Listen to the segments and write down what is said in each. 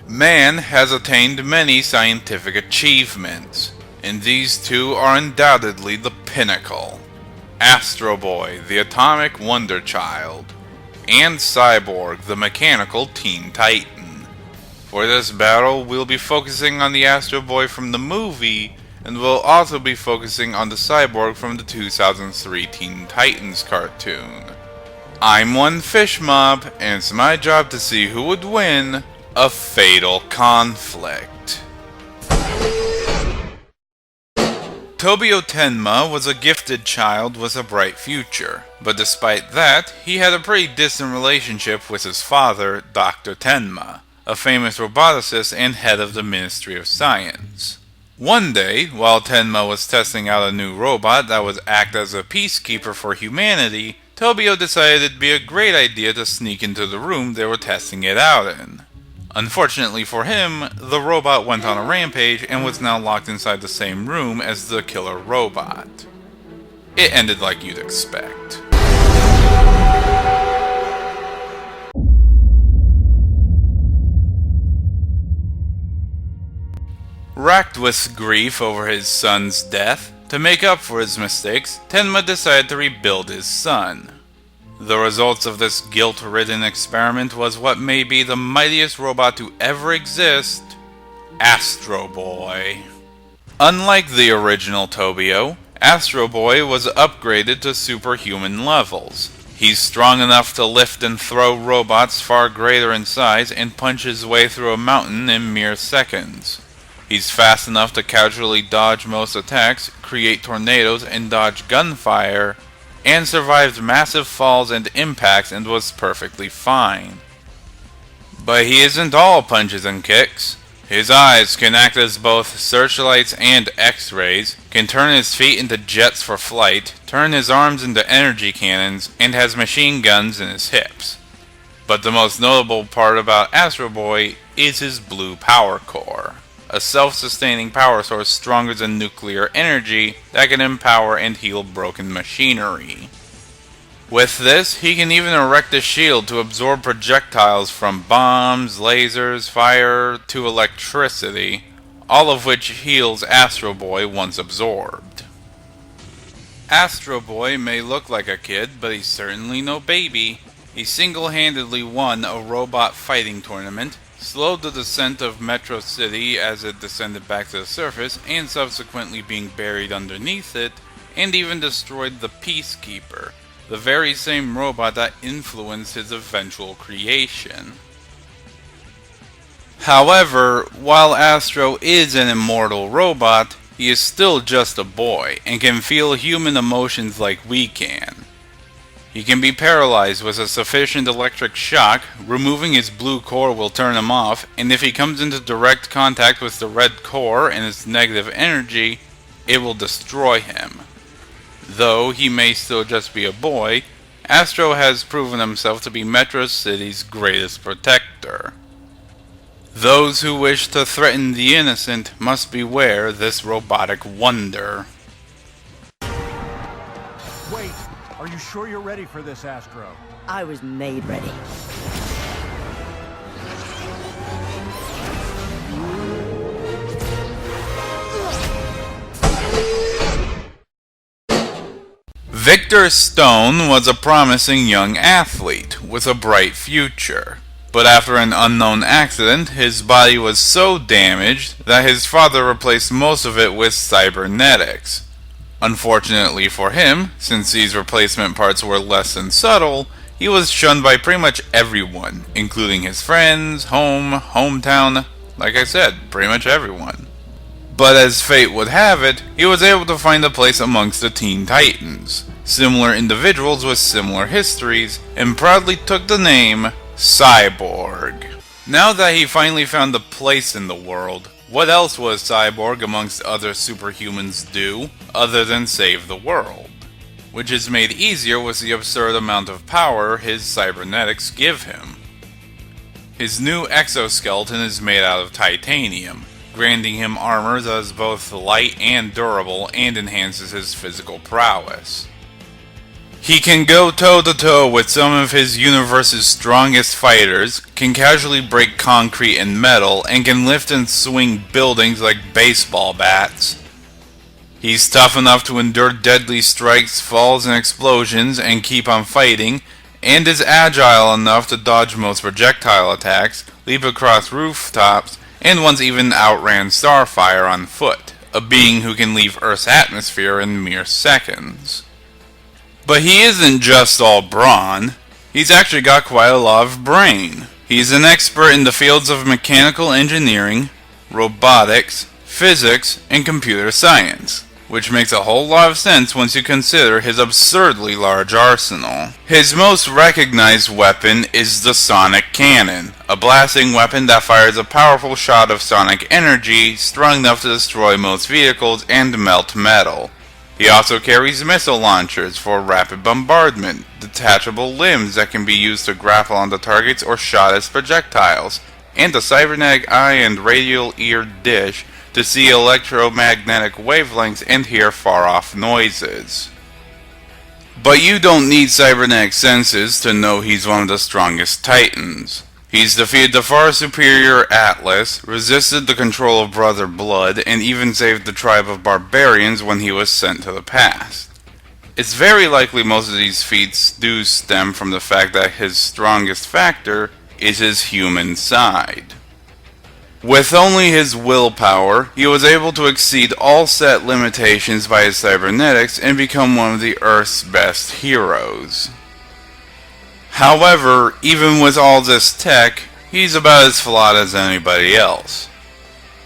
Man has attained many scientific achievements, and these two are undoubtedly the pinnacle. Astro Boy, the atomic wonder child, and Cyborg, the mechanical Teen Titan. For this battle, we'll be focusing on the Astro Boy from the movie, and we'll also be focusing on the Cyborg from the 2003 Teen Titans cartoon. I'm one fish mob, and it's my job to see who would win a fatal conflict. Tobio Tenma was a gifted child with a bright future, but despite that, he had a pretty distant relationship with his father, Dr. Tenma, a famous roboticist and head of the Ministry of Science. One day, while Tenma was testing out a new robot that would act as a peacekeeper for humanity, Tobio decided it'd be a great idea to sneak into the room they were testing it out in. Unfortunately for him, the robot went on a rampage and was now locked inside the same room as the killer robot. It ended like you'd expect. Racked with grief over his son's death, to make up for his mistakes, Tenma decided to rebuild his son. The results of this guilt-ridden experiment was what may be the mightiest robot to ever exist, Astro Boy. Unlike the original Tobio, Astro Boy was upgraded to superhuman levels. He's strong enough to lift and throw robots far greater in size and punch his way through a mountain in mere seconds. He's fast enough to casually dodge most attacks, create tornadoes, and dodge gunfire, and survived massive falls and impacts and was perfectly fine. But he isn't all punches and kicks. His eyes can act as both searchlights and X-rays, can turn his feet into jets for flight, turn his arms into energy cannons, and has machine guns in his hips. But the most notable part about Astro Boy is his blue power core, a self-sustaining power source stronger than nuclear energy that can empower and heal broken machinery. With this, he can even erect a shield to absorb projectiles from bombs, lasers, fire, to electricity, all of which heals Astro Boy once absorbed. Astro Boy may look like a kid, but he's certainly no baby. He single-handedly won a robot fighting tournament, slowed the descent of Metro City as it descended back to the surface and subsequently being buried underneath it, and even destroyed the Peacekeeper, the very same robot that influenced his eventual creation. However, while Astro is an immortal robot, he is still just a boy and can feel human emotions like we can. He can be paralyzed with a sufficient electric shock, removing his blue core will turn him off, and if he comes into direct contact with the red core and its negative energy, it will destroy him. Though he may still just be a boy, Astro has proven himself to be Metro City's greatest protector. Those who wish to threaten the innocent must beware this robotic wonder. Wait! Are you sure you're ready for this, Astro? I was made ready. Victor Stone was a promising young athlete with a bright future. But after an unknown accident, his body was so damaged that his father replaced most of it with cybernetics. Unfortunately for him, since these replacement parts were less than subtle, he was shunned by pretty much everyone, including his friends, hometown, like I said, pretty much everyone. But as fate would have it, he was able to find a place amongst the Teen Titans, similar individuals with similar histories, and proudly took the name Cyborg. Now that he finally found a place in the world, what else was Cyborg amongst other superhumans do, other than save the world? Which is made easier with the absurd amount of power his cybernetics give him. His new exoskeleton is made out of titanium, granting him armor that is both light and durable and enhances his physical prowess. He can go toe-to-toe with some of his universe's strongest fighters, can casually break concrete and metal, and can lift and swing buildings like baseball bats. He's tough enough to endure deadly strikes, falls, and explosions, and keep on fighting, and is agile enough to dodge most projectile attacks, leap across rooftops, and once even outran Starfire on foot, a being who can leave Earth's atmosphere in mere seconds. But he isn't just all brawn. He's actually got quite a lot of brain. He's an expert in the fields of mechanical engineering, robotics, physics, and computer science, which makes a whole lot of sense once you consider his absurdly large arsenal. His most recognized weapon is the sonic cannon, a blasting weapon that fires a powerful shot of sonic energy strong enough to destroy most vehicles and melt metal. He also carries missile launchers for rapid bombardment, detachable limbs that can be used to grapple onto targets or shot as projectiles, and a cybernetic eye and radial ear dish to see electromagnetic wavelengths and hear far-off noises. But you don't need cybernetic senses to know he's one of the strongest titans. He's defeated the far superior Atlas, resisted the control of Brother Blood, and even saved the tribe of barbarians when he was sent to the past. It's very likely most of these feats do stem from the fact that his strongest factor is his human side. With only his willpower, he was able to exceed all set limitations by his cybernetics and become one of the Earth's best heroes. However, even with all this tech, he's about as flawed as anybody else.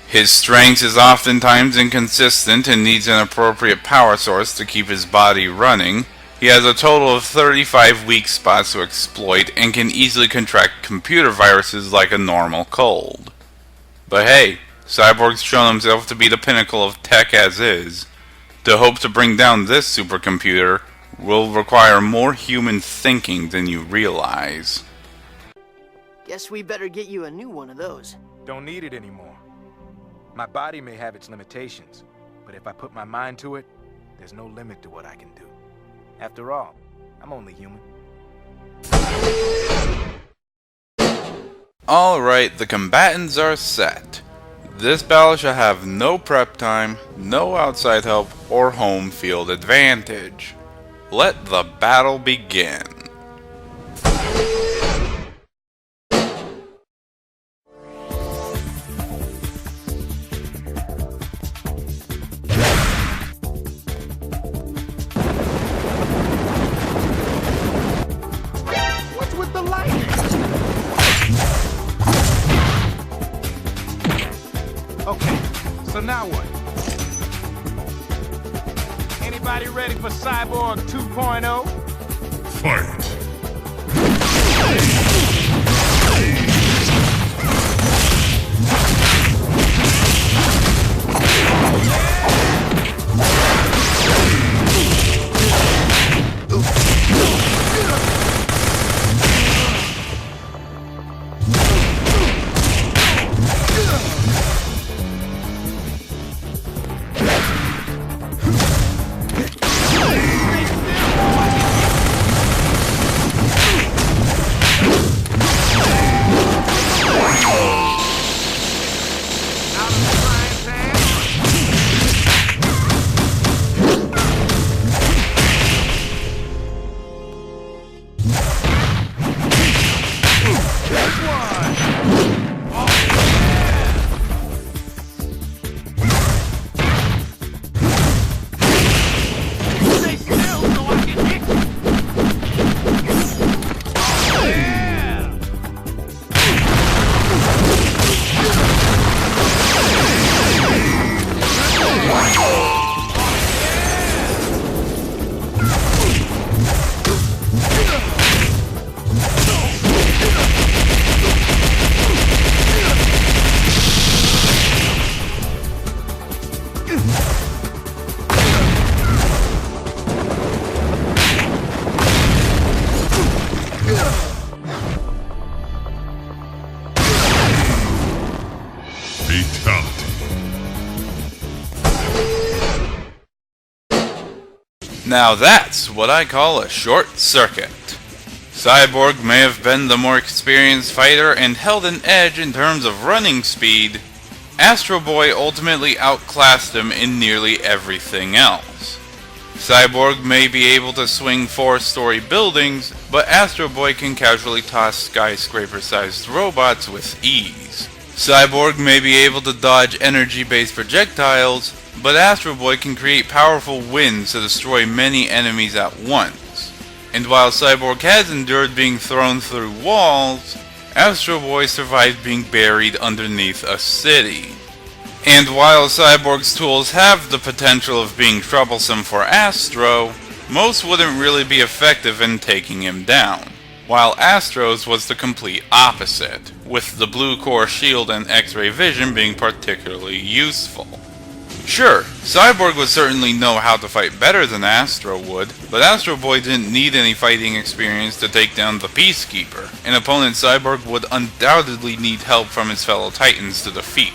His strength is oftentimes inconsistent and needs an appropriate power source to keep his body running. He has a total of 35 weak spots to exploit and can easily contract computer viruses like a normal cold. But hey, Cyborg's shown himself to be the pinnacle of tech as is. To hope to bring down this supercomputer will require more human thinking than you realize. Guess we better get you a new one of those. Don't need it anymore. My body may have its limitations, but if I put my mind to it, there's no limit to what I can do. After all, I'm only human. Alright, the combatants are set. This battle shall have no prep time, no outside help, or home field advantage. Let the battle begin. What's with the lightning? Okay, so now what? Anybody ready for Cyborg 2.0? Fight! Now that's what I call a short circuit. Cyborg may have been the more experienced fighter and held an edge in terms of running speed. Astro Boy ultimately outclassed him in nearly everything else. Cyborg may be able to swing 4-story buildings, but Astro Boy can casually toss skyscraper-sized robots with ease. Cyborg may be able to dodge energy-based projectiles, but Astro Boy can create powerful winds to destroy many enemies at once. And while Cyborg has endured being thrown through walls, Astro Boy survived being buried underneath a city. And while Cyborg's tools have the potential of being troublesome for Astro, most wouldn't really be effective in taking him down, while Astro's was the complete opposite, with the blue core shield and X-ray vision being particularly useful. Sure, Cyborg would certainly know how to fight better than Astro would, but Astro Boy didn't need any fighting experience to take down the Peacekeeper, an opponent Cyborg would undoubtedly need help from his fellow Titans to defeat.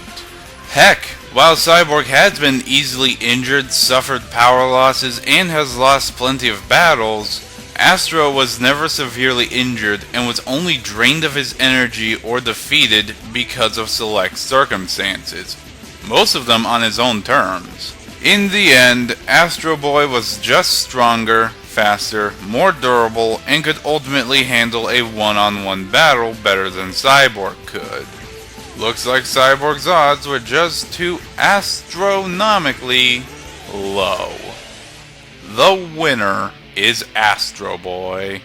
Heck, while Cyborg has been easily injured, suffered power losses, and has lost plenty of battles, Astro was never severely injured and was only drained of his energy or defeated because of select circumstances, most of them on his own terms. In the end, Astro Boy was just stronger, faster, more durable, and could ultimately handle a one-on-one battle better than Cyborg could. Looks like Cyborg's odds were just too astronomically low. The winner is Astro Boy.